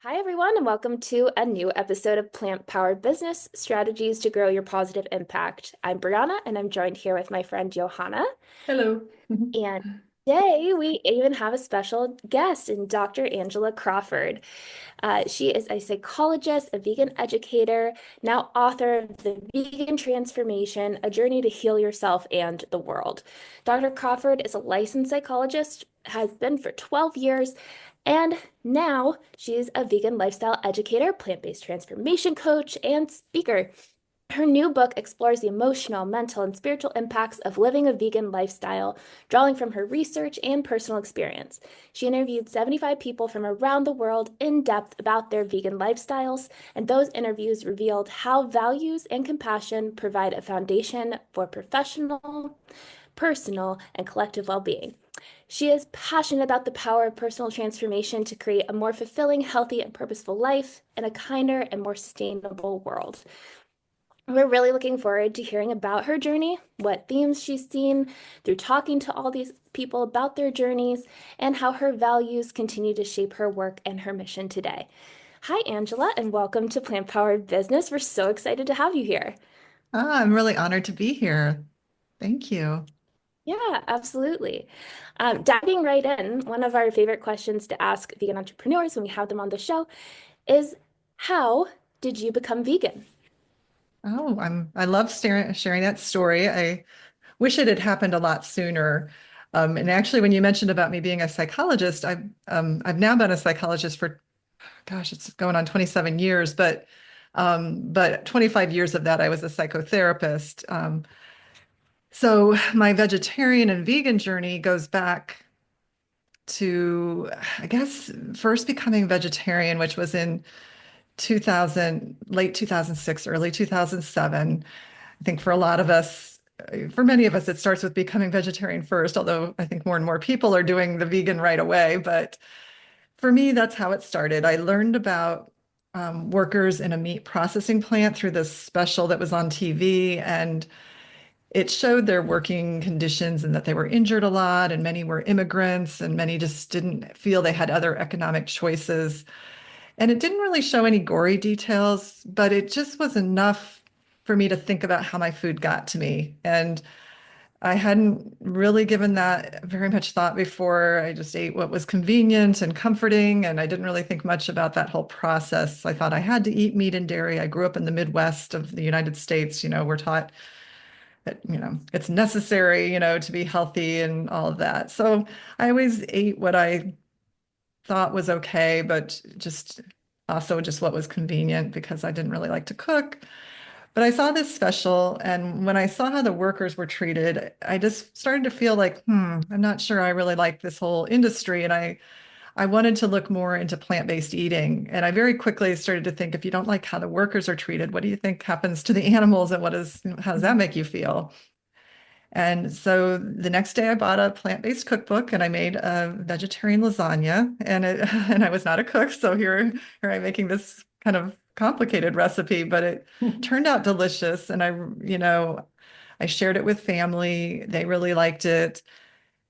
Hi, everyone, and welcome to a new episode of Plant Powered Business Strategies to Grow Your Positive Impact. I'm Brianna, and I'm joined here with my friend Johanna. Hello. And today we even have a special guest in Dr. Angela Crawford. She is a psychologist, a vegan educator, now author of The Vegan Transformation, A Journey to Heal Yourself and the World. Dr. Crawford is a licensed psychologist, has been for 12 years, and now she's a vegan lifestyle educator, plant-based transformation coach, and speaker. Her new book explores the emotional, mental, and spiritual impacts of living a vegan lifestyle, drawing from her research and personal experience. She interviewed 75 people from around the world in depth about their vegan lifestyles, and those interviews revealed how values and compassion provide a foundation for professional, personal, and collective well being. She is passionate about the power of personal transformation to create a more fulfilling, healthy, and purposeful life in a kinder and more sustainable world. We're really looking forward to hearing about her journey, what themes she's seen through talking to all these people about their journeys, and how her values continue to shape her work and her mission today. Hi, Angela, and welcome to Plant Powered Business. We're so excited to have you here. I'm really honored to be here. Thank you. Yeah, absolutely. Diving right in, one of our favorite questions to ask vegan entrepreneurs when we have them on the show is, how did you become vegan? I love sharing that story. I wish it had happened a lot sooner. And actually, when you mentioned about me being a psychologist, I've now been a psychologist for, gosh, it's going on 27 years, but 25 years of that I was a psychotherapist. So my vegetarian and vegan journey goes back to, I guess, first becoming vegetarian, which was in 2000, late 2006, early 2007. I think for a lot of us, for many of us, it starts with becoming vegetarian first, although I think more and more people are doing the vegan right away. But for me, that's how it started. I learned about workers in a meat processing plant through this special that was on TV, and it showed their working conditions and that they were injured a lot, and many were immigrants, and many just didn't feel they had other economic choices. And it didn't really show any gory details, but it just was enough for me to think about how my food got to me. And I hadn't really given that very much thought before. I just ate what was convenient and comforting, and I didn't really think much about that whole process. I thought I had to eat meat and dairy. I grew up in the Midwest of the United States. We're taught that, it's necessary, to be healthy and all of that. So I always ate what I thought was okay, but just what was convenient because I didn't really like to cook. But I saw this special, and when I saw how the workers were treated, I just started to feel like, I'm not sure I really like this whole industry. And I wanted to look more into plant-based eating. And I very quickly started to think, if you don't like how the workers are treated, what do you think happens to the animals and how does that make you feel? And so the next day I bought a plant-based cookbook and I made a vegetarian lasagna and I was not a cook. So here I'm making this kind of complicated recipe, but it turned out delicious. And I shared it with family. They really liked it.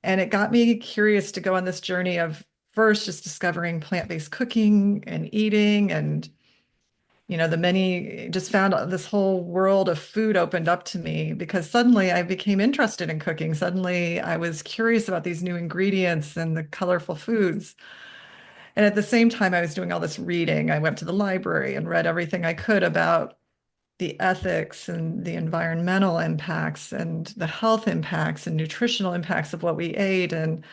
And it got me curious to go on this journey of first just discovering plant-based cooking and eating and the many just found this whole world of food opened up to me because suddenly I became interested in cooking. Suddenly I was curious about these new ingredients and the colorful foods. And at the same time, I was doing all this reading. I went to the library and read everything I could about the ethics and the environmental impacts and the health impacts and nutritional impacts of what we ate. And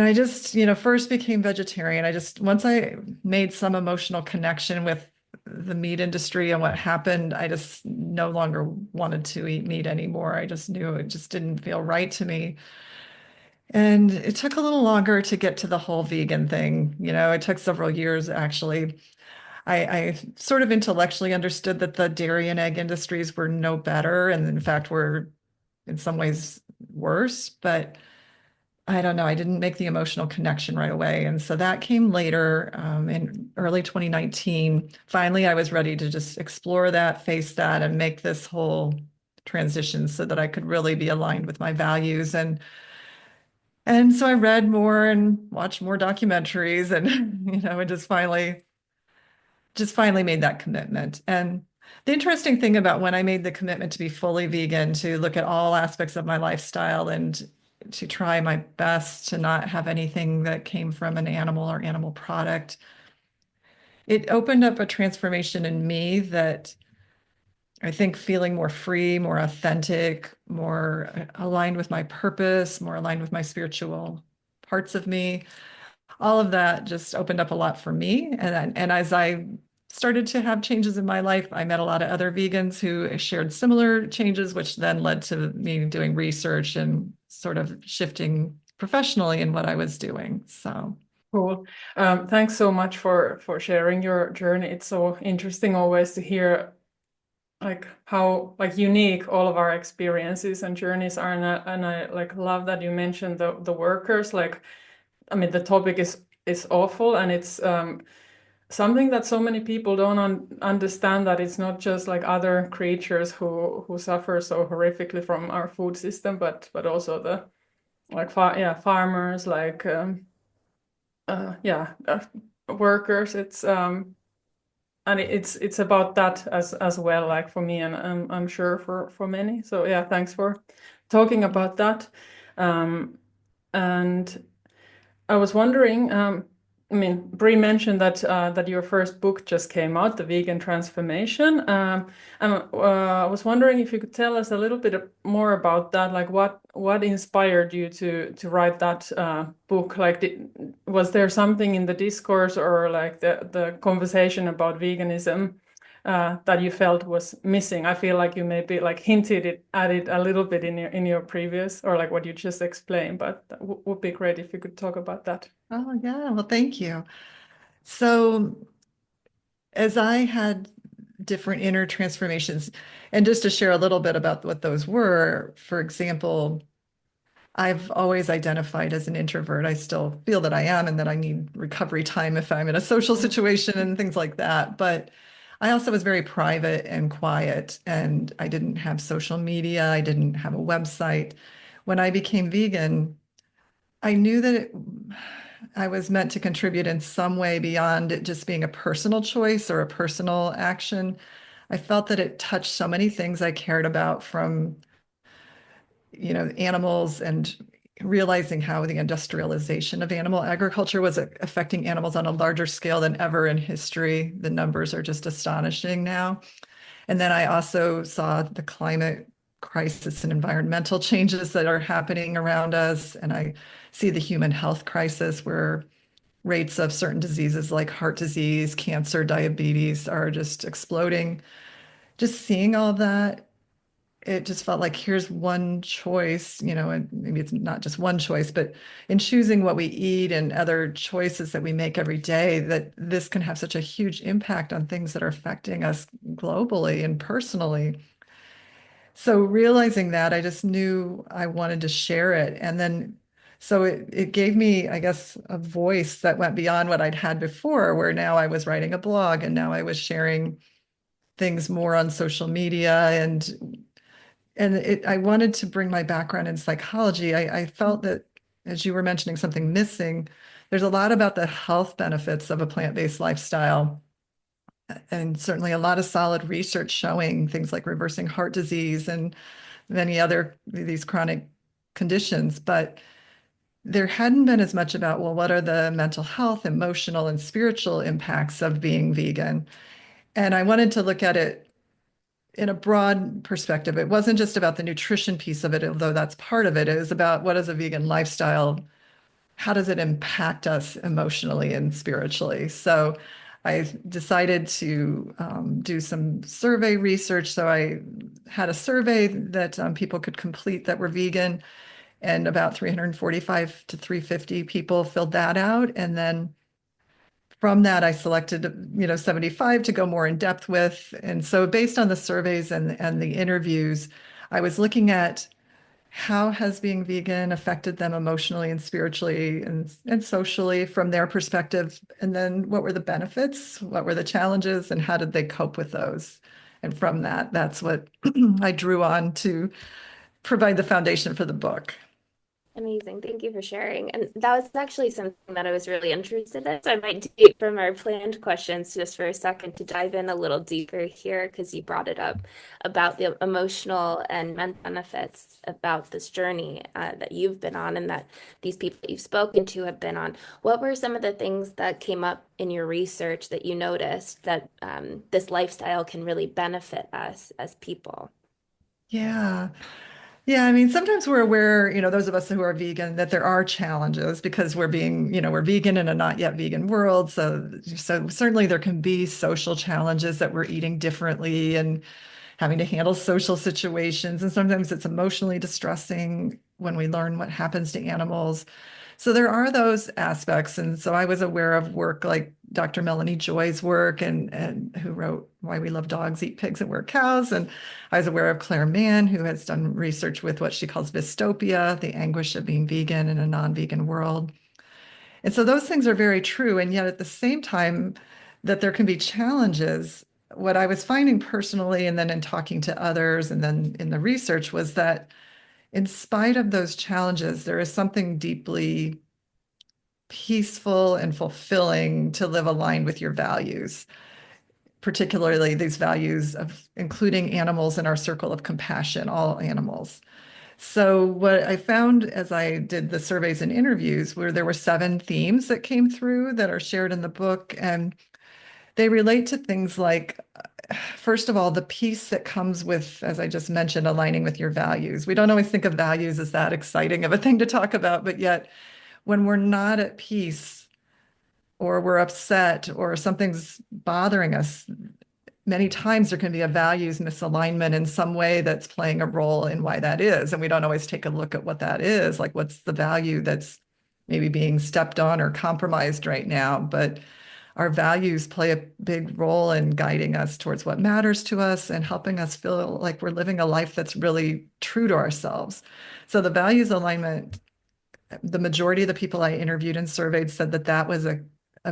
I just, first became vegetarian. Once I made some emotional connection with the meat industry and what happened, I just no longer wanted to eat meat anymore. I just knew it just didn't feel right to me. And it took a little longer to get to the whole vegan thing. It took several years actually. I sort of intellectually understood that the dairy and egg industries were no better, and in fact were in some ways worse, but I don't know. I didn't make the emotional connection right away. And so that came later in early 2019. Finally, I was ready to just explore that, face that, and make this whole transition so that I could really be aligned with my values. And And so I read more and watched more documentaries and, and just finally made that commitment. And the interesting thing about when I made the commitment to be fully vegan, to look at all aspects of my lifestyle and to try my best to not have anything that came from an animal or animal product, it opened up a transformation in me that I think feeling more free, more authentic, more aligned with my purpose, more aligned with my spiritual parts of me. All of that just opened up a lot for me. And as I started to have changes in my life, I met a lot of other vegans who shared similar changes, which then led to me doing research and sort of shifting professionally in what I was doing. So, Cool. Thanks so much for sharing your journey. It's so interesting always to hear like how like unique all of our experiences and journeys are, and I like love that you mentioned the workers. Like, I mean, the topic is awful, and it's something that so many people don't understand, that it's not just like other creatures who suffer so horrifically from our food system, but also the like farmers, like yeah, workers. It's and it's about that as well, like for me, and I'm sure for many. So yeah, thanks for talking about that. And I was wondering, I mean, Brie mentioned that your first book just came out, The Vegan Transformation. And I was wondering if you could tell us a little bit more about that. Like, what inspired you to write that book? Like, was there something in the discourse or like the conversation about veganism that you felt was missing? I feel like you maybe like at it a little bit in your previous, or like what you just explained, but that would be great if you could talk about that. oh, yeah, well, thank you. So, as I had different inner transformations, and just to share a little bit about what those were, for example, I've always identified as an introvert. I still feel that I am and that I need recovery time if I'm in a social situation and things like that. But I also was very private and quiet, and I didn't have social media. I didn't have a website. When I became vegan, I knew that I was meant to contribute in some way beyond it just being a personal choice or a personal action. I felt that it touched so many things I cared about, from animals, and realizing how the industrialization of animal agriculture was affecting animals on a larger scale than ever in history. The numbers are just astonishing now. And then I also saw the climate crisis and environmental changes that are happening around us. And I see the human health crisis, where rates of certain diseases like heart disease, cancer, diabetes are just exploding. Just seeing all that, it just felt like here's one choice, and maybe it's not just one choice, but in choosing what we eat and other choices that we make every day, that this can have such a huge impact on things that are affecting us globally and personally. So realizing that, I just knew I wanted to share it. And then so it gave me, I guess, a voice that went beyond what I'd had before, where now I was writing a blog and now I was sharing things more on social media. I wanted to bring my background in psychology. I felt that, as you were mentioning, something missing. There's a lot about the health benefits of a plant-based lifestyle, and certainly a lot of solid research showing things like reversing heart disease and many other these chronic conditions. But there hadn't been as much about, well, what are the mental health, emotional, and spiritual impacts of being vegan? And I wanted to look at it in a broad perspective. It wasn't just about the nutrition piece of it, although that's part of it. It was about, what is a vegan lifestyle? How does it impact us emotionally and spiritually? So I decided to do some survey research. So I had a survey that people could complete that were vegan, and about 345 to 350 people filled that out. And then from that, I selected, 75 to go more in depth with. And so based on the surveys and the interviews, I was looking at how has being vegan affected them emotionally and spiritually and socially from their perspective. And then what were the benefits? What were the challenges? And how did they cope with those? And from that, that's what I drew on to provide the foundation for the book. Amazing. Thank you for sharing. And that was actually something that I was really interested in. So I might deviate from our planned questions just for a second to dive in a little deeper here because you brought it up about the emotional and mental benefits about this journey that you've been on and that these people that you've spoken to have been on. What were some of the things that came up in your research that you noticed that this lifestyle can really benefit us as people? Yeah. Yeah, I mean, sometimes we're aware, those of us who are vegan, that there are challenges because we're vegan in a not yet vegan world. So certainly there can be social challenges that we're eating differently and having to handle social situations. And sometimes it's emotionally distressing when we learn what happens to animals. So there are those aspects. And so I was aware of work like Dr. Melanie Joy's work and who wrote Why We Love Dogs, Eat Pigs, and Wear Cows. And I was aware of Claire Mann, who has done research with what she calls dystopia, the anguish of being vegan in a non-vegan world. And so those things are very true. And yet at the same time that there can be challenges, what I was finding personally, and then in talking to others, and then in the research, was that in spite of those challenges, there is something deeply peaceful and fulfilling to live aligned with your values, particularly these values of including animals in our circle of compassion, all animals. So, what I found as I did the surveys and interviews were there were 7 themes that came through that are shared in the book. And they relate to things like, first of all, the peace that comes with, as I just mentioned, aligning with your values. We don't always think of values as that exciting of a thing to talk about, but yet when we're not at peace or we're upset or something's bothering us, many times there can be a values misalignment in some way that's playing a role in why that is. And we don't always take a look at what that is, like what's the value that's maybe being stepped on or compromised right now. But our values play a big role in guiding us towards what matters to us and helping us feel like we're living a life that's really true to ourselves. So the values alignment, the majority of the people I interviewed and surveyed said that that was a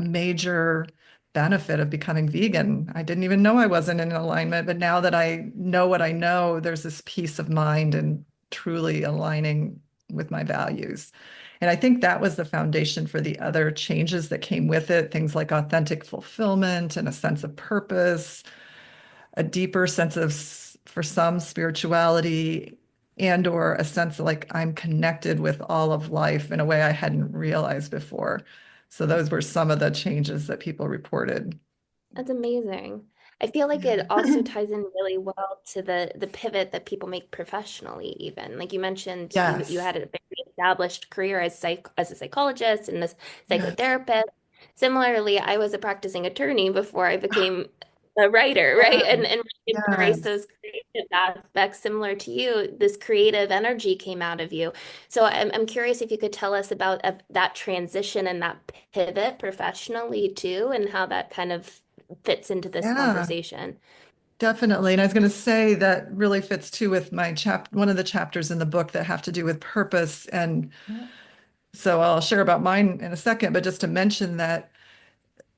major benefit of becoming vegan. I didn't even know I wasn't in alignment, but now that I know what I know, there's this peace of mind and truly aligning with my values. And I think that was the foundation for the other changes that came with it, things like authentic fulfillment and a sense of purpose, a deeper sense of, for some, spirituality, and or a sense of like I'm connected with all of life in a way I hadn't realized before. So those were some of the changes that people reported. That's amazing. I feel like it also ties in really well to the pivot that people make professionally, even. Like you mentioned, you Yes. had a very established career as a psychologist and a Yes. psychotherapist. Similarly, I was a practicing attorney before I became a writer, right? Yes. And really embrace Yes. those creative aspects similar to you. This creative energy came out of you. So I'm curious if you could tell us about that transition and that pivot professionally too, and how that kind of fits into this Yeah, conversation. definitely. And I was going to say that really fits too with one of the chapters in the book that have to do with purpose. And so I'll share about mine in a second, but just to mention that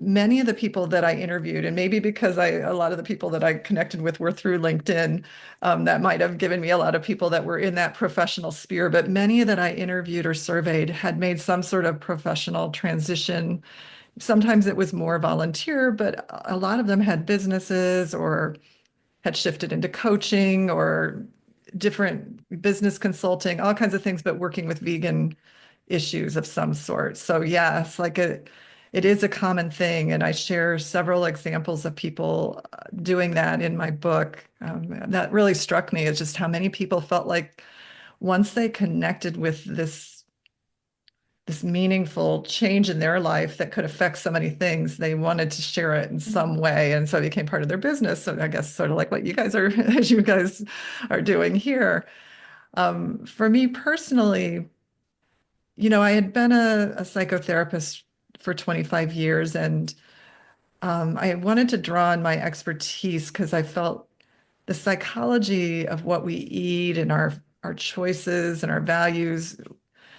many of the people that I interviewed, and maybe because a lot of the people that I connected with were through LinkedIn, that might have given me a lot of people that were in that professional sphere, but many that I interviewed or surveyed had made some sort of professional transition. Sometimes it was more volunteer, but a lot of them had businesses or had shifted into coaching or different business consulting, all kinds of things, but working with vegan issues of some sort. So yes, it is a common thing. And I share several examples of people doing that in my book. That really struck me. It's just how many people felt like once they connected with this meaningful change in their life that could affect so many things, they wanted to share it in some way. And so it became part of their business. So I guess sort of like what you guys are, as you guys are doing here. For me personally, I had been a psychotherapist for 25 years, and I wanted to draw on my expertise because I felt the psychology of what we eat and our choices and our values,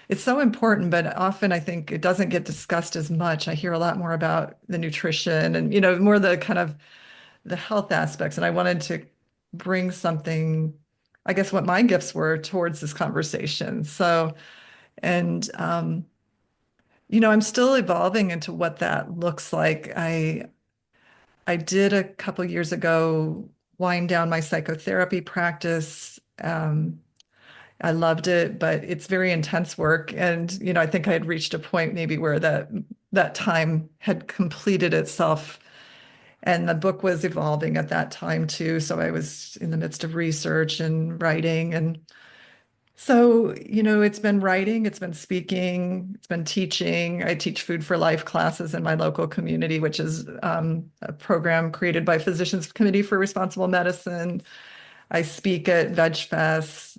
it's so important, but often I think it doesn't get discussed as much. I hear a lot more about the nutrition and, more the kind of the health aspects. And I wanted to bring something, I guess what my gifts were towards this conversation. So And, I'm still evolving into what that looks like. I did a couple years ago wind down my psychotherapy practice. I loved it, but it's very intense work. And, I think I had reached a point maybe where that time had completed itself. And the book was evolving at that time too. So I was in the midst of research and writing. And so, it's been writing, it's been speaking, it's been teaching. I teach Food for Life classes in my local community, which is a program created by Physicians Committee for Responsible Medicine. I speak at Veg Fest.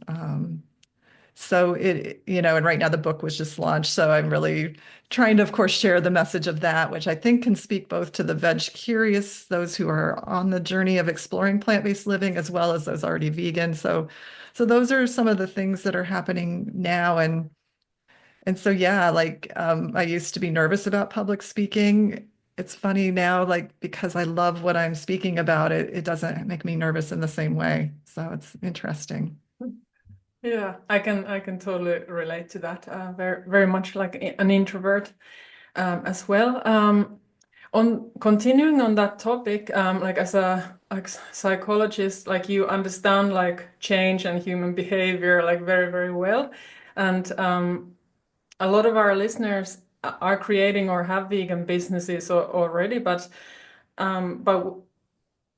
So and right now the book was just launched. So I'm really trying to, of course, share the message of that, which I think can speak both to the veg curious, those who are on the journey of exploring plant-based living, as well as those already vegan. So those are some of the things that are happening now. And so, yeah, like I used to be nervous about public speaking. It's funny now, like because I love what I'm speaking about, it doesn't make me nervous in the same way. So it's interesting. Yeah, I can totally relate to that. Very very much like an introvert as well. On continuing on that topic, like as a psychologist, like you understand like change and human behavior like very very well, and a lot of our listeners are creating or have vegan businesses already, but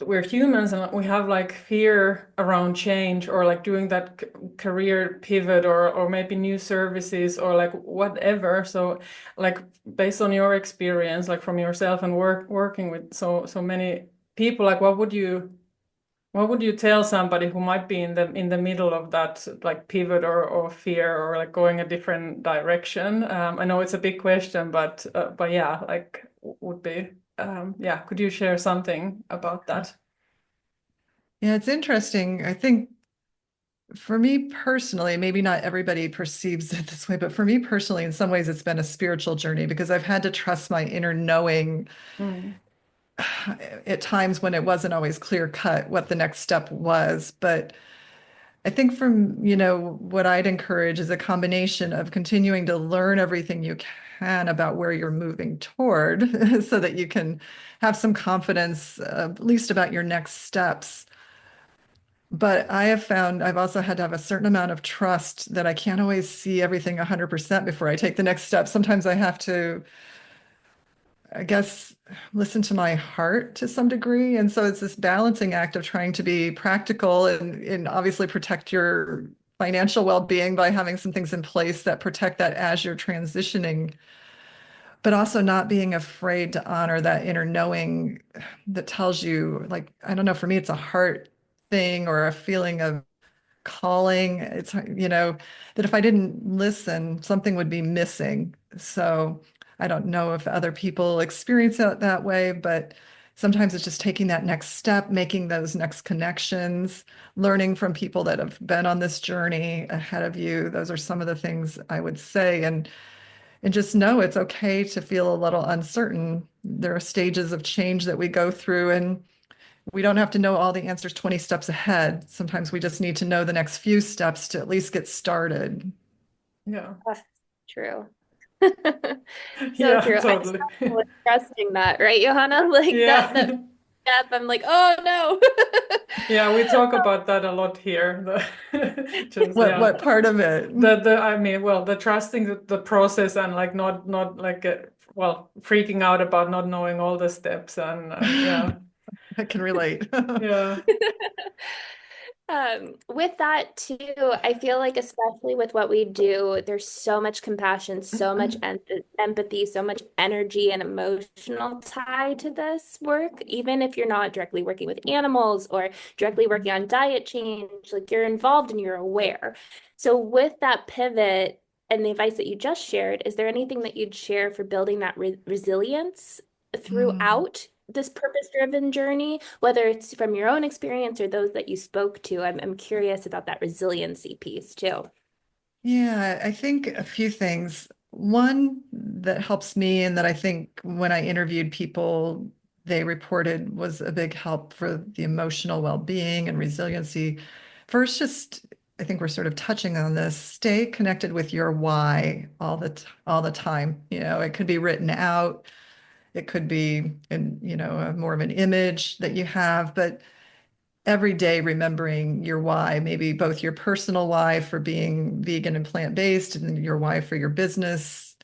we're humans and we have like fear around change or like doing that career pivot or maybe new services or like whatever. So like based on your experience, like from yourself and working with so many people, like what would you tell somebody who might be in the middle of that like pivot or fear or like going a different direction? I know it's a big question, but yeah, like would be yeah. Could you share something about that? Yeah, it's interesting. I think for me personally, maybe not everybody perceives it this way, but for me personally, in some ways, it's been a spiritual journey because I've had to trust my inner knowing Mm. at times when it wasn't always clear cut what the next step was. But I think what I'd encourage is a combination of continuing to learn everything you can about where you're moving toward so that you can have some confidence, at least about your next steps. But I have found I've also had to have a certain amount of trust that I can't always see everything 100% before I take the next step. Sometimes I have to, I guess, listen to my heart to some degree. And so it's this balancing act of trying to be practical and obviously protect your financial well-being by having some things in place that protect that as you're transitioning, but also not being afraid to honor that inner knowing that tells you, like, I don't know, for me, it's a heart thing or a feeling of calling. It's, that if I didn't listen, something would be missing. So I don't know if other people experience it that way, but sometimes it's just taking that next step, making those next connections, learning from people that have been on this journey ahead of you. Those are some of the things I would say. And just know it's okay to feel a little uncertain. There are stages of change that we go through, and we don't have to know all the answers 20 steps ahead. Sometimes we just need to know the next few steps to at least get started. Yeah. That's true. So Yeah, true. I totally. struggle with trusting that, right, Johanna? Like Yeah. that step, I'm like, oh no. Yeah, we talk about that a lot here. Just yeah. What part of it? The I mean, well, the trusting the process and like not like well, freaking out about not knowing all the steps and yeah. I can relate. Yeah. With that too, I feel like especially with what we do, there's so much compassion, so much empathy, so much energy and emotional tie to this work. Even if you're not directly working with animals or directly working on diet change, like you're involved and you're aware. So with that pivot and the advice that you just shared, is there anything that you'd share for building that resilience Mm. throughout this purpose-driven journey, whether it's from your own experience or those that you spoke to? I'm curious about that resiliency piece too. Yeah, I think a few things. One that helps me, and that I think when I interviewed people, they reported was a big help for the emotional well-being and resiliency. First, just I think we're sort of touching on this, stay connected with your why all the time. It could be written out, it could be in, more of an image that you have, but every day remembering your why, maybe both your personal why for being vegan and plant-based and your why for your business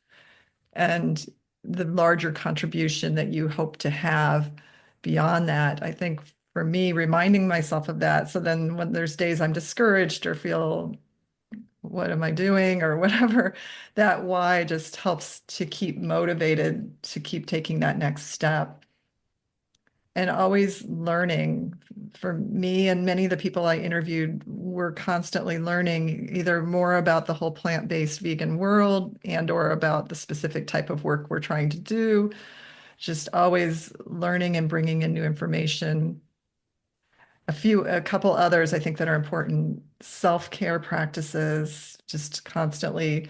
and the larger contribution that you hope to have beyond that. I think for me, reminding myself of that. So then when there's days I'm discouraged or feel, what am I doing or whatever, that why just helps to keep motivated to keep taking that next step. And always learning. For me and many of the people I interviewed were constantly learning either more about the whole plant-based vegan world and or about the specific type of work we're trying to do. Just always learning and bringing in new information. A couple others I think that are important, self-care practices, just constantly.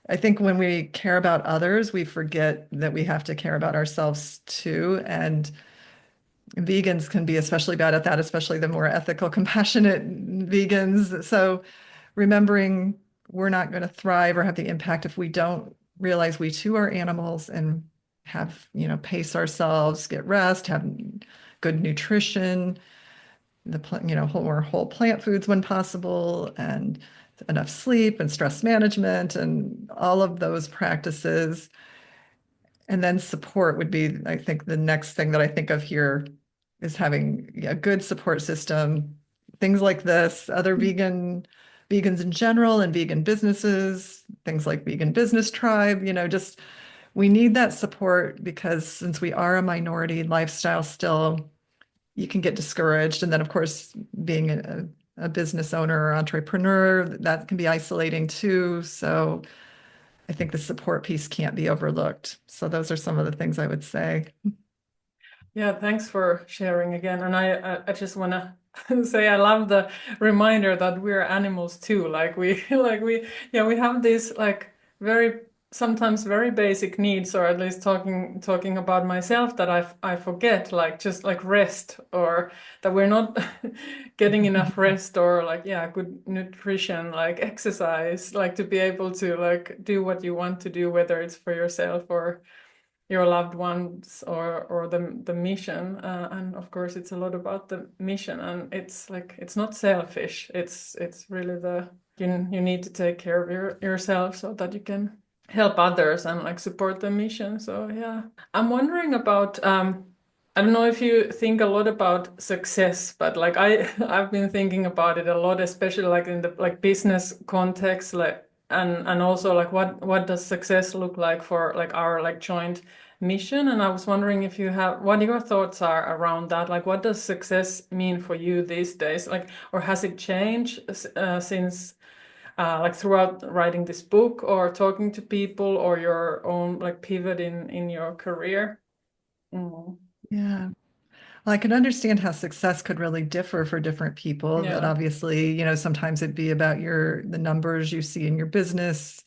I think when we care about others, we forget that we have to care about ourselves too. And vegans can be especially bad at that, especially the more ethical, compassionate vegans. So remembering we're not going to thrive or have the impact if we don't realize we too are animals and have, pace ourselves, get rest, have good nutrition, whole plant foods when possible, and enough sleep and stress management and all of those practices. And then support would be, I think, the next thing that I think of here is having a good support system, things like this, other vegans in general and vegan businesses, things like Vegan Business Tribe, just we need that support because since we are a minority lifestyle still, you can get discouraged. And then, of course, being a business owner or entrepreneur, that can be isolating too. So I think the support piece can't be overlooked. So those are some of the things I would say. Yeah, thanks for sharing again. And I just want to say I love the reminder that we're animals too. Like we we have these like very sometimes very basic needs, or at least talking about myself that I forget, like just like rest, or that we're not getting enough rest, or like good nutrition, like exercise, like to be able to like do what you want to do, whether it's for yourself or your loved ones or the mission, and of course it's a lot about the mission, and it's like it's not selfish, it's really you need to take care of yourself so that you can help others and like support the mission. So yeah, I'm wondering about I don't know if you think a lot about success, but like I've been thinking about it a lot, especially like in the like business context, like and also like what does success look like for like our like joint mission. And I was wondering if you have what your thoughts are around that, like what does success mean for you these days, like, or has it changed since like throughout writing this book or talking to people or your own like pivot in your career? Mm. Yeah. Well, I can understand how success could really differ for different people. That Yeah. obviously, sometimes it'd be about the numbers you see in your business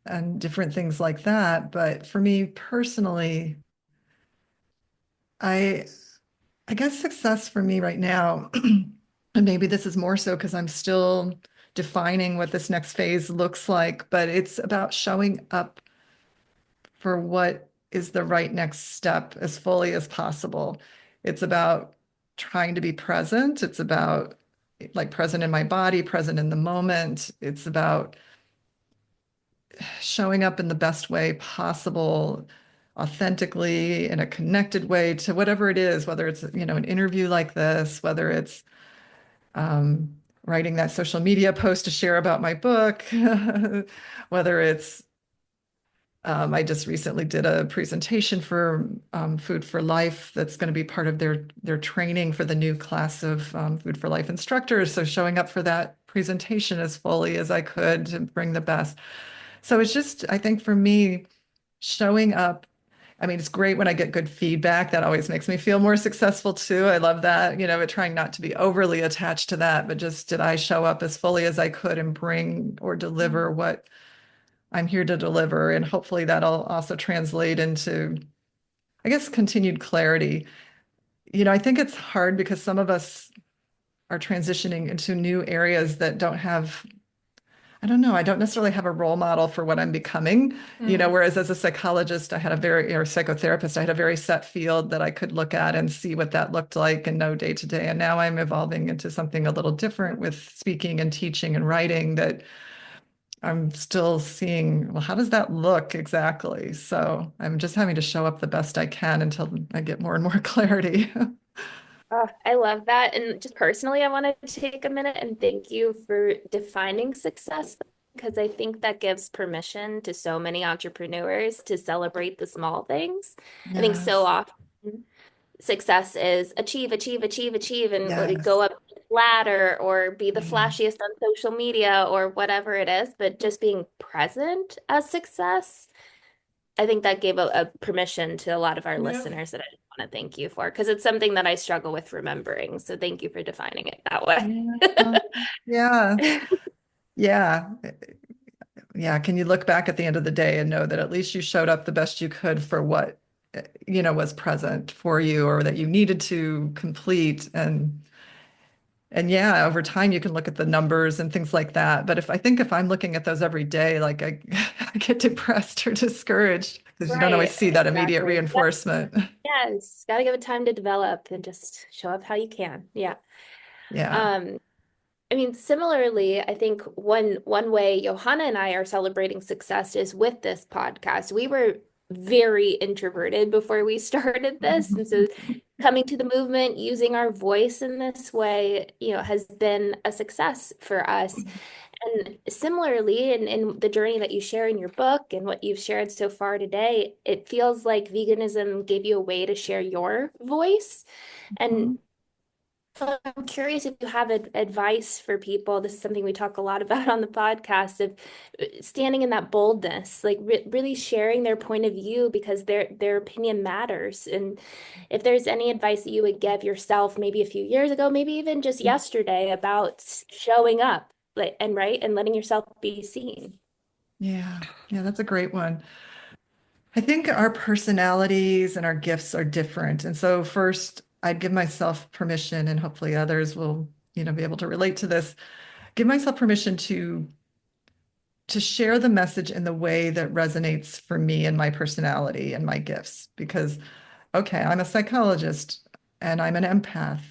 and different things like that. But for me personally, I I guess success for me right now, and maybe this is more so because I'm still defining what this next phase looks like, but it's about showing up for what is the right next step as fully as possible. It's about trying to be present. It's about like present in my body, present in the moment. It's about showing up in the best way possible, authentically in a connected way to whatever it is, whether it's, an interview like this, whether it's um, writing that social media post to share about my book, whether it's I just recently did a presentation for Food for Life that's going to be part of their training for the new class of Food for Life instructors. So showing up for that presentation as fully as I could to bring the best. So it's just, I think for me, showing up. I mean, it's great when I get good feedback. That always makes me feel more successful too. I love that, but trying not to be overly attached to that, but just did I show up as fully as I could and bring or deliver what I'm here to deliver? And hopefully that'll also translate into, I guess, continued clarity. I think it's hard because some of us are transitioning into new areas that don't have, I don't know, I don't necessarily have a role model for what I'm becoming, whereas as a psychologist, or psychotherapist, I had a very set field that I could look at and see what that looked like and know day to day. And now I'm evolving into something a little different with speaking and teaching and writing that I'm still seeing, well, how does that look exactly? So I'm just having to show up the best I can until I get more and more clarity. Oh, I love that. And just personally, I want to take a minute and thank you for defining success because I think that gives permission to so many entrepreneurs to celebrate the small things. I think so Yes, often success is achieve, achieve, achieve, achieve, and like, go yes. up the ladder or be the Yeah. flashiest on social media or whatever it is. But just being present as success, I think that gave a permission to a lot of our Yeah. listeners that I just want to thank you for because it's something that I struggle with remembering. So thank you for defining it that way. Yeah. Yeah. Yeah. Yeah. Can you look back at the end of the day and know that at least you showed up the best you could for what, was present for you or that you needed to complete? And yeah, over time you can look at the numbers and things like that. But if I'm looking at those every day, like I get depressed or discouraged because you don't always Right, see that immediate exactly. Yep. reinforcement. Yes, got to give it time to develop and just show up how you can. Yeah. Yeah. Um, I mean, similarly, I think one way Johanna and I are celebrating success is with this podcast. We were very introverted before we started this, and so coming to the movement, using our voice in this way, has been a success for us. And similarly, in the journey that you share in your book and what you've shared so far today, it feels like veganism gave you a way to share your voice. And Mhm. so I'm curious if you have advice for people. This is something we talk a lot about on the podcast of standing in that boldness, like really sharing their point of view because their opinion matters. And if there's any advice that you would give yourself maybe a few years ago, maybe even just yesterday about showing up like and right and letting yourself be seen. Yeah. Yeah, that's a great one. I think our personalities and our gifts are different. And so first, I'd give myself permission, and hopefully others will, be able to relate to this. Give myself permission to share the message in the way that resonates for me and my personality and my gifts. Because, okay, I'm a psychologist and I'm an empath.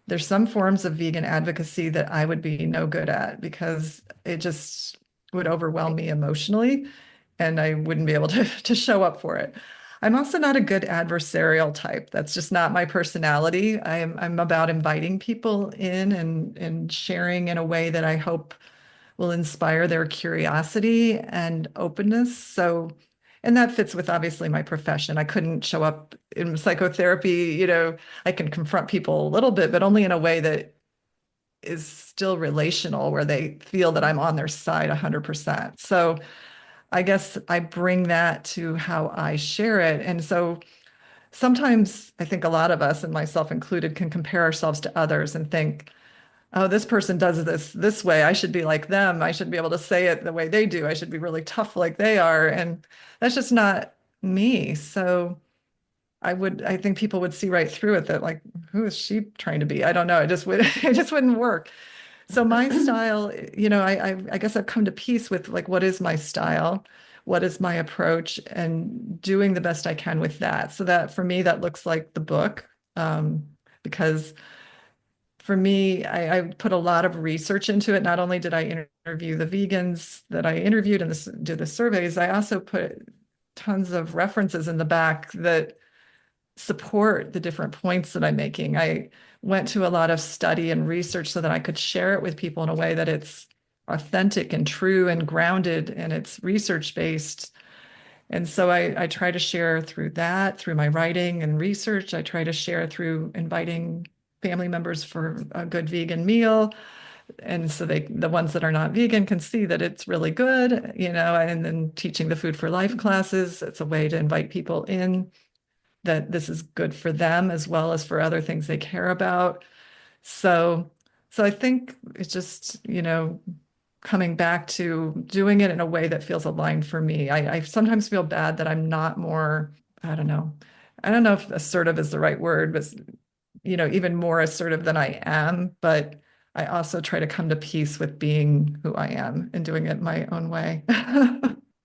There's some forms of vegan advocacy that I would be no good at because it just would overwhelm me emotionally and I wouldn't be able to show up for it. I'm also not a good adversarial type. That's just not my personality. I'm about inviting people in and sharing in a way that I hope will inspire their curiosity and openness. So, and that fits with obviously my profession. I couldn't show up in psychotherapy, I can confront people a little bit, but only in a way that is still relational, where they feel that I'm on their side 100%. So I guess I bring that to how I share it. And so sometimes I think a lot of us, and myself included, can compare ourselves to others and think, oh, this person does this way. I should be like them. I should be able to say it the way they do. I should be really tough like they are. And that's just not me. So I think people would see right through it that like, who is she trying to be? I don't know. It just wouldn't work. So my style, I guess I've come to peace with like, what is my style? What is my approach? And doing the best I can with that. So that for me, that looks like the book. Because for me, I put a lot of research into it. Not only did I interview the vegans that I interviewed and do the surveys, I also put tons of references in the back that support the different points that I'm making. I went to a lot of study and research so that I could share it with people in a way that it's authentic and true and grounded and it's research based. And so I try to share through that, through my writing and research. I try to share through inviting family members for a good vegan meal. And so the ones that are not vegan can see that it's really good, and then teaching the food for life classes. It's a way to invite people in that this is good for them as well as for other things they care about. So, so I think it's just, coming back to doing it in a way that feels aligned for me. I sometimes feel bad that I'm not more, I don't know. I don't know if assertive is the right word, but even more assertive than I am, but I also try to come to peace with being who I am and doing it my own way.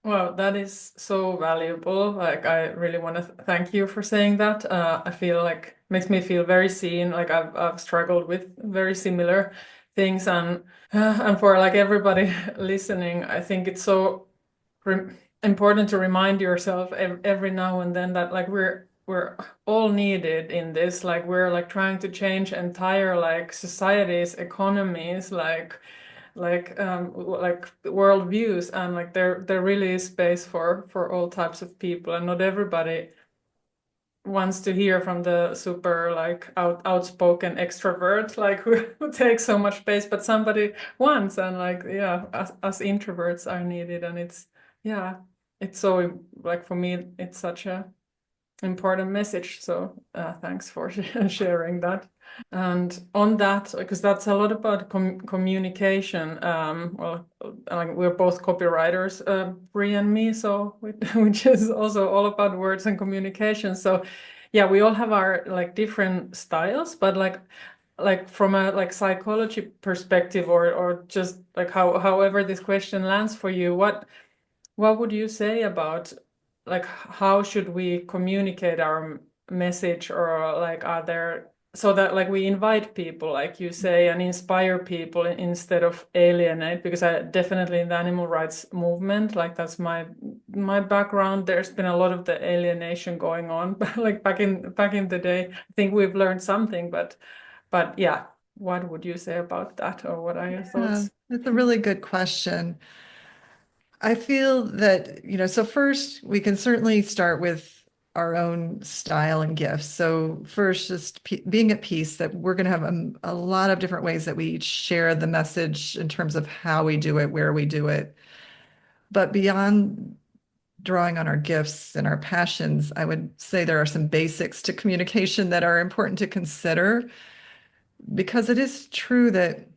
Well, that is so valuable. Like, I really want to thank you for saying that. I feel like makes me feel very seen. Like I've struggled with very similar things, and for like everybody listening, I think it's so re important to remind yourself every now and then that like we're all needed in this. Like we're like trying to change entire like societies, economies, like worldviews, and like there really is space for all types of people, and not everybody wants to hear from the super like outspoken extrovert like who takes so much space, but somebody wants, and like yeah, us introverts are needed, and yeah, it's so like for me it's such a important message. So thanks for sharing that. And on that, because that's a lot about communication. Well, like we're both copywriters, Brie and me, so which is also all about words and communication. So yeah, we all have our like different styles, but like from a like psychology perspective, or just like however this question lands for you, what would you say about like how should we communicate our message, or like are there, so that like we invite people, like you say, and inspire people instead of alienate? Because I definitely in the animal rights movement, like that's my background. There's been a lot of the alienation going on, like back in the day. I think we've learned something, but yeah, what would you say about that, or what are your Yeah, thoughts? that's a really good question. I feel that, so first we can certainly start with our own style and gifts. So first, just being at peace that we're going to have a lot of different ways that we each share the message in terms of how we do it, where we do it. But beyond drawing on our gifts and our passions, I would say there are some basics to communication that are important to consider, because it is true that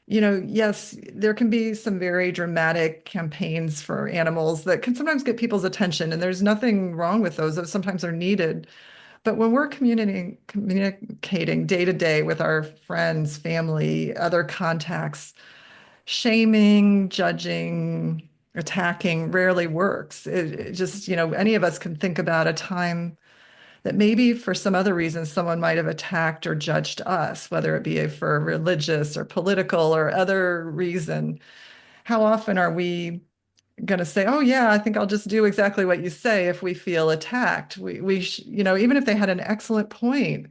yes, there can be some very dramatic campaigns for animals that can sometimes get people's attention, and there's nothing wrong with those. Those sometimes are needed. But when we're communicating day to day with our friends, family, other contacts, shaming, judging, attacking rarely works. It just, any of us can think about a time that maybe for some other reason someone might have attacked or judged us, whether it be for religious or political or other reason. How often are we going to say, "Oh yeah, I think I'll just do exactly what you say," if we feel attacked? Even if they had an excellent point,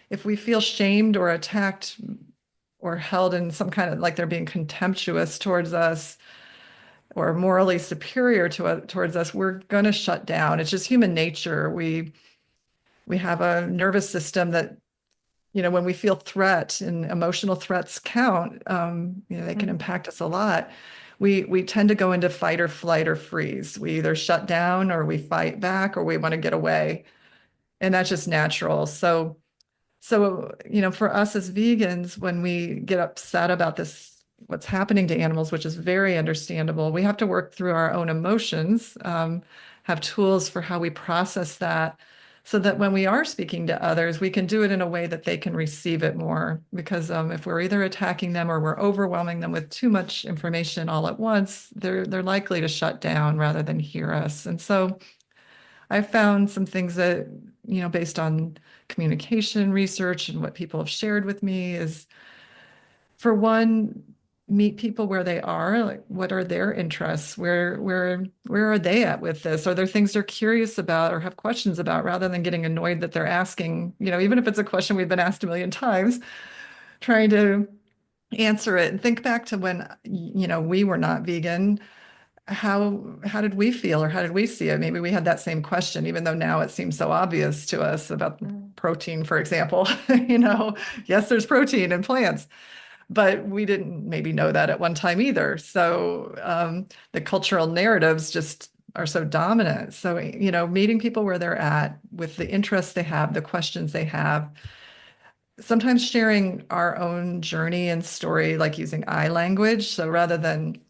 if we feel shamed or attacked or held in some kind of like they're being contemptuous towards us or morally superior towards us, we're going to shut down. It's just human nature. We have a nervous system that, when we feel threat, and emotional threats count, they can impact us a lot. We tend to go into fight or flight or freeze. We either shut down or we fight back or we want to get away. And that's just natural. So, for us as vegans, when we get upset about this, what's happening to animals, which is very understandable, we have to work through our own emotions, have tools for how we process that, so that when we are speaking to others, we can do it in a way that they can receive it more. Because if we're either attacking them or we're overwhelming them with too much information all at once, they're likely to shut down rather than hear us. And so I've found some things that, based on communication research and what people have shared with me, is, for one, meet people where they are. Like, what are their interests? Where are they at with this? Are there things they're curious about or have questions about, rather than getting annoyed that they're asking, even if it's a question we've been asked a million times, trying to answer it. And think back to when, we were not vegan. How did we feel, or how did we see it? Maybe we had that same question, even though now it seems so obvious to us about protein, for example. Yes, there's protein in plants, but we didn't maybe know that at one time either. So the cultural narratives just are so dominant. So, meeting people where they're at with the interests they have, the questions they have, sometimes sharing our own journey and story, like using I language. So rather than,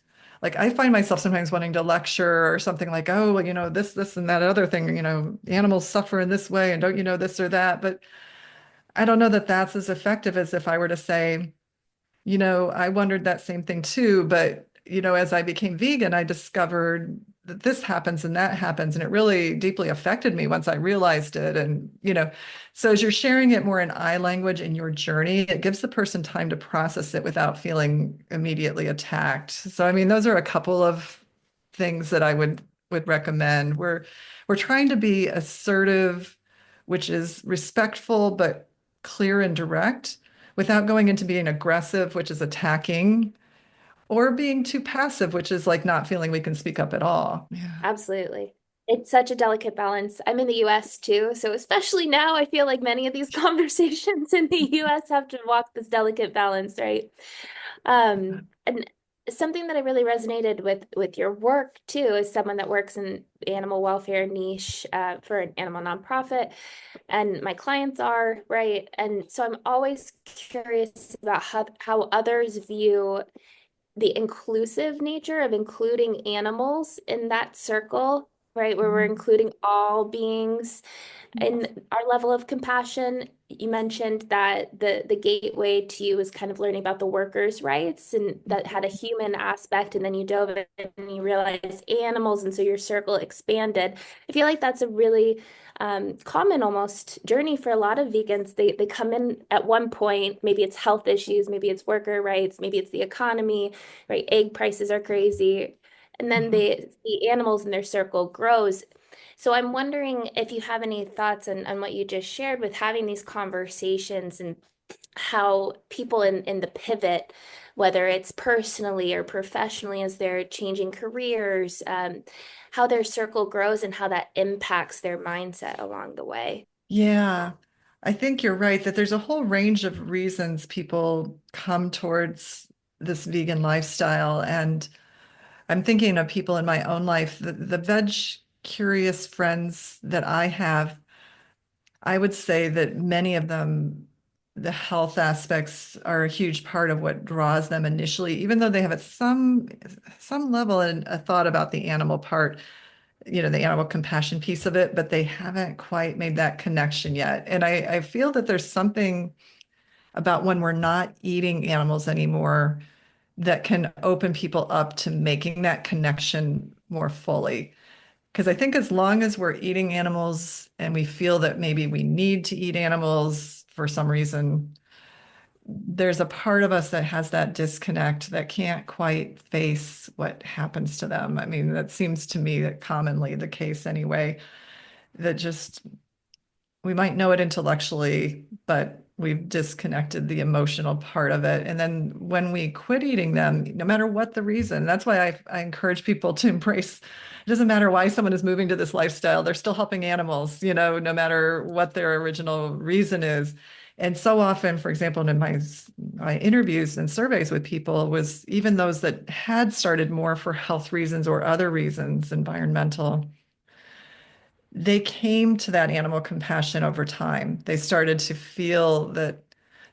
like, I find myself sometimes wanting to lecture or something like, "Oh, well, this and that other thing, animals suffer in this way, and don't you know this or that?" But I don't know that that's as effective as if I were to say, I wondered that same thing too, but as I became vegan, I discovered that this happens and that happens, and it really deeply affected me once I realized it. And so as you're sharing it more in I language in your journey, it gives the person time to process it without feeling immediately attacked. So I mean, those are a couple of things that I would recommend. We're trying to be assertive, which is respectful but clear and direct, without going into being aggressive, which is attacking, or being too passive, which is like not feeling we can speak up at all. Yeah. Absolutely. It's such a delicate balance. I'm in the US too, so especially now, I feel like many of these conversations in the US have to walk this delicate balance, right? And something that I really resonated with your work too, as someone that works in animal welfare niche for an animal nonprofit, and my clients are, right? And so I'm always curious about how others view the inclusive nature of including animals in that circle, right? Where we're Mhm. including all beings in our level of compassion. You mentioned that the gateway to you was kind of learning about the workers' rights, and that had a human aspect, and then you dove in and you realized animals, and so your circle expanded. I feel like that's a really common almost journey for a lot of vegans. They come in at one point, maybe it's health issues, maybe it's worker rights, maybe it's the economy, right? Egg prices are crazy. And then Mhm. the animals in their circle grows. So I'm wondering if you have any thoughts on what you just shared with having these conversations, and how people in the pivot, whether it's personally or professionally as they're changing careers, how their circle grows and how that impacts their mindset along the way. Yeah, I think you're right that there's a whole range of reasons people come towards this vegan lifestyle. And I'm thinking of people in my own life, the veg curious friends that I have. I would say that many of them, the health aspects are a huge part of what draws them initially, even though they have at some level and a thought about the animal part, the animal compassion piece of it, but they haven't quite made that connection yet. And I feel that there's something about when we're not eating animals anymore that can open people up to making that connection more fully. Because I think as long as we're eating animals and we feel that maybe we need to eat animals for some reason, there's a part of us that has that disconnect that can't quite face what happens to them. I mean, that seems to me that commonly the case anyway, that just we might know it intellectually, but we've disconnected the emotional part of it. And then when we quit eating them, no matter what the reason, that's why I encourage people to embrace. It doesn't matter why someone is moving to this lifestyle, they're still helping animals, no matter what their original reason is. And so often, for example, in my interviews and surveys with people, was even those that had started more for health reasons or other reasons, environmental, they came to that animal compassion over time. They started to feel that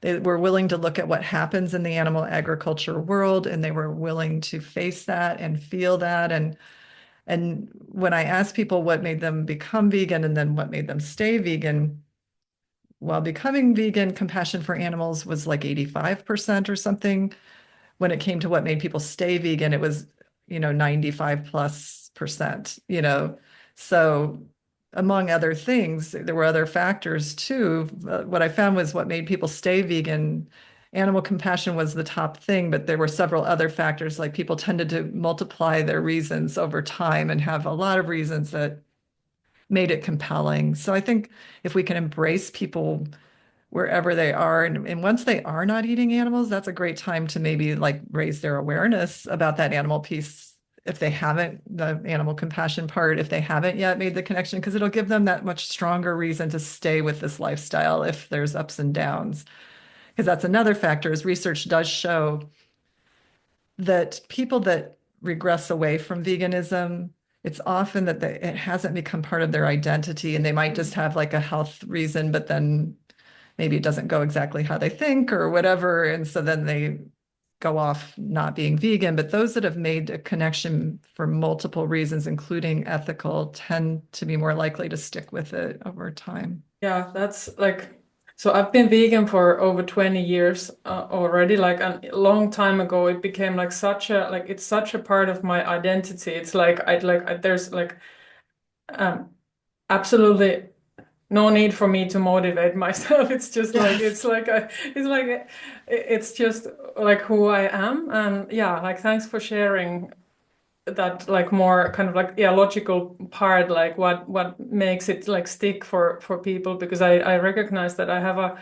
they were willing to look at what happens in the animal agriculture world, and they were willing to face that and feel that. And when I asked people what made them become vegan and then what made them stay vegan, while becoming vegan, compassion for animals was like 85% or something. When it came to what made people stay vegan, it was, 95 plus percent. So among other things, there were other factors too. What I found was what made people stay vegan, animal compassion was the top thing, but there were several other factors, like people tended to multiply their reasons over time and have a lot of reasons that made it compelling. So I think if we can embrace people wherever they are. And once they are not eating animals, that's a great time to maybe like raise their awareness about that animal piece. If they haven't, the animal compassion part, if they haven't yet made the connection, because it'll give them that much stronger reason to stay with this lifestyle if there's ups and downs. Because that's another factor, is research does show that people that regress away from veganism, it's often that it hasn't become part of their identity, and they might just have like a health reason, but then maybe it doesn't go exactly how they think or whatever. And so then they go off not being vegan. But those that have made a connection for multiple reasons, including ethical, tend to be more likely to stick with it over time. Yeah, that's like So I've been vegan for over 20 years already. Like a long time ago, it became like it's such a part of my identity. It's like there's like um, absolutely no need for me to motivate myself. It's just like Yes. it's just like who I am. And yeah, like thanks for sharing that like more kind of like yeah logical part, like what makes it like stick for people, because I recognize that I have a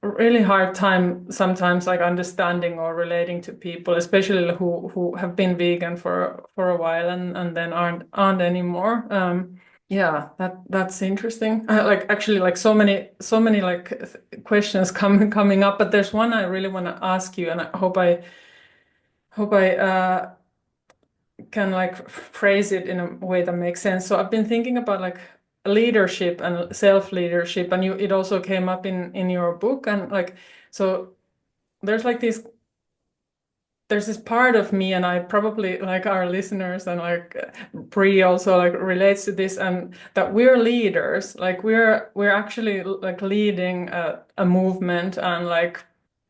really hard time sometimes like understanding or relating to people, especially who have been vegan for a while and then aren't anymore. Yeah, that's interesting. Like actually, like so many like questions coming up, but there's one I really want to ask you, and I hope I can like phrase it in a way that makes sense. So I've been thinking about like leadership and self-leadership, and it also came up in your book, and like so there's like this there's this part of me, and I probably like our listeners and like Bree also like relates to this, and that we're leaders, like we're actually like leading a movement and like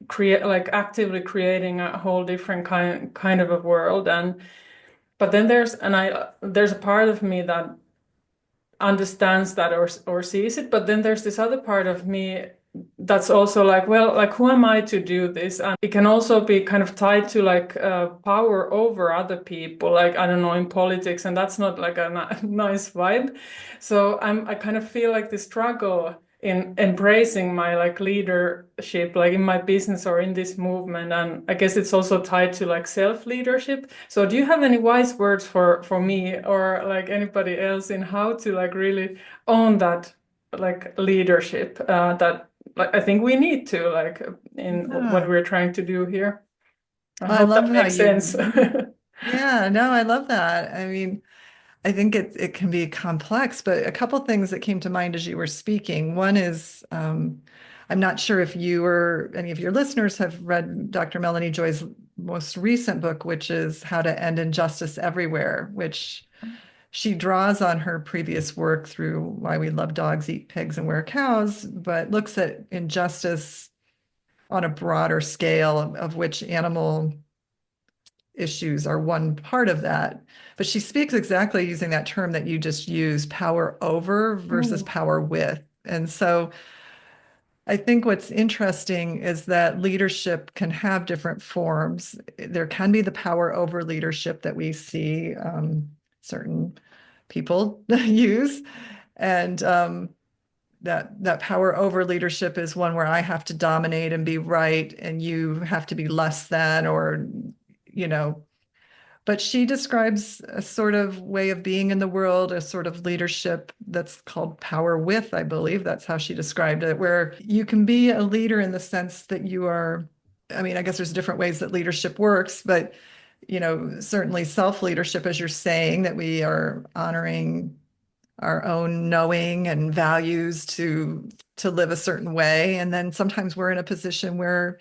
create like actively creating a whole different kind of a world. And but then there's a part of me that understands that or sees it, but then there's this other part of me that's also like, well, like who am I to do this? And it can also be kind of tied to like power over other people, like I don't know, in politics, and that's not like a nice vibe. So I kind of feel like the struggle in embracing my like leadership, like in my business or in this movement. And I guess it's also tied to like self-leadership. So do you have any wise words for me or like anybody else in how to like really own that like leadership that like I think we need to like in what Yeah. we're trying to do here. I I hope that love how makes sense. you, yeah, no, I love that. I mean, I think it can be complex, but a couple things that came to mind as you were speaking. One is I'm not sure if you or any of your listeners have read Dr. Melanie Joy's most recent book, which is How to End Injustice Everywhere, which she draws on her previous work through Why We Love Dogs, Eat Pigs, and Wear Cows, but looks at injustice on a broader scale, of which animal issues are one part of that. But she speaks exactly using that term that you just used, power over versus Mm, power with. And so I think what's interesting is that leadership can have different forms. There can be the power over leadership that we see certain people use. And that power over leadership is one where I have to dominate and be right, and you have to be less than, or, you know, but she describes a sort of way of being in the world, a sort of leadership that's called power with, I believe that's how she described it, where you can be a leader in the sense that you are, I mean, I guess there's different ways that leadership works, but certainly self-leadership, as you're saying, that we are honoring our own knowing and values to live a certain way. And then sometimes we're in a position where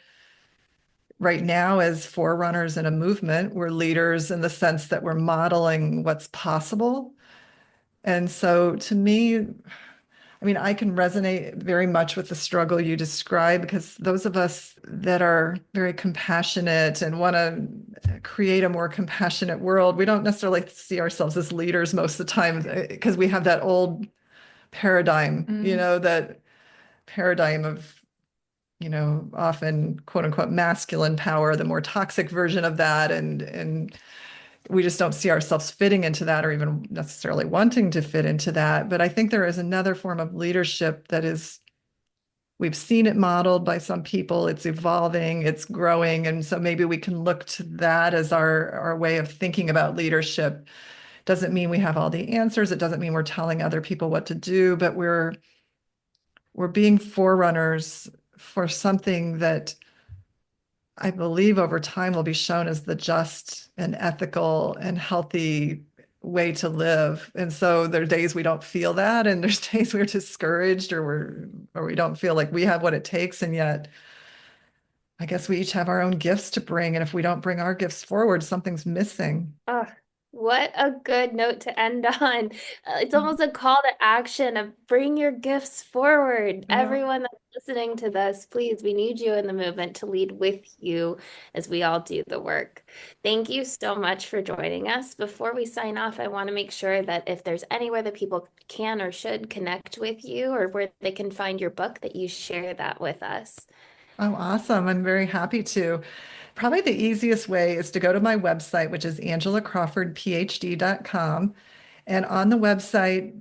right now, as forerunners in a movement, we're leaders in the sense that we're modeling what's possible. And so to me, I mean, I can resonate very much with the struggle you describe, because those of us that are very compassionate and want to create a more compassionate world, we don't necessarily see ourselves as leaders most of the time, because we have that old paradigm, mm, that paradigm of often quote unquote masculine power, the more toxic version of that. And we just don't see ourselves fitting into that or even necessarily wanting to fit into that. But I think there is another form of leadership that is, we've seen it modeled by some people, it's evolving, it's growing. And so maybe we can look to that as our way of thinking about leadership. Doesn't mean we have all the answers. It doesn't mean we're telling other people what to do, but we're being forerunners for something that I believe over time will be shown as the just and ethical and healthy way to live. And so there are days we don't feel that, and there's days we're discouraged, or we don't feel like we have what it takes. And yet I guess we each have our own gifts to bring. And if we don't bring our gifts forward, something's missing. Oh, what a good note to end on. It's almost a call to action of bring your gifts forward. yeah. Everyone that's listening to this, please, we need you in the movement to lead with you as we all do the work. Thank you so much for joining us. Before we sign off, I want to make sure that if there's anywhere that people can or should connect with you or where they can find your book, that you share that with us. Oh, awesome. I'm very happy to. Probably the easiest way is to go to my website, which is angelacrawfordphd.com. And on the website,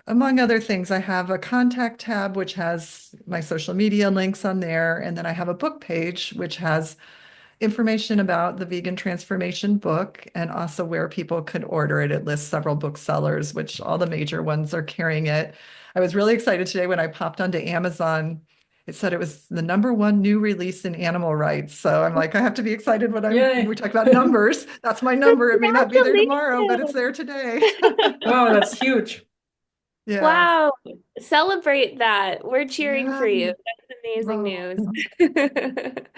among other things, I have a contact tab, which has my social media links on there. And then I have a book page, which has information about the Vegan Transformation book and also where people could order it. It lists several booksellers, which all the major ones are carrying it. I was really excited today when I popped onto Amazon. It said it was the #1 new release in animal rights. So I'm like, I have to be excited when we Yay. talk about numbers. That's my number. It may not be there tomorrow, but it's Congratulations. there today. Wow, that's huge. Yeah. Wow. Celebrate that. We're cheering Yeah. for you. That's amazing Oh, news.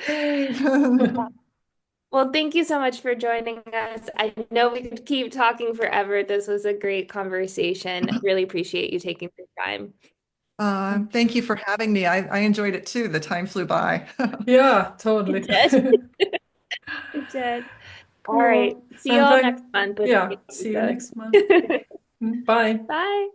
yay. Well, thank you so much for joining us. I know we could keep talking forever. This was a great conversation. Really appreciate you taking the time. Thank you for having me. I enjoyed it too. The time flew by. Yeah, It totally. did. It did. All right. Cool. See you And all next thank, month with a yeah, new see you next month. episode. Bye. Bye.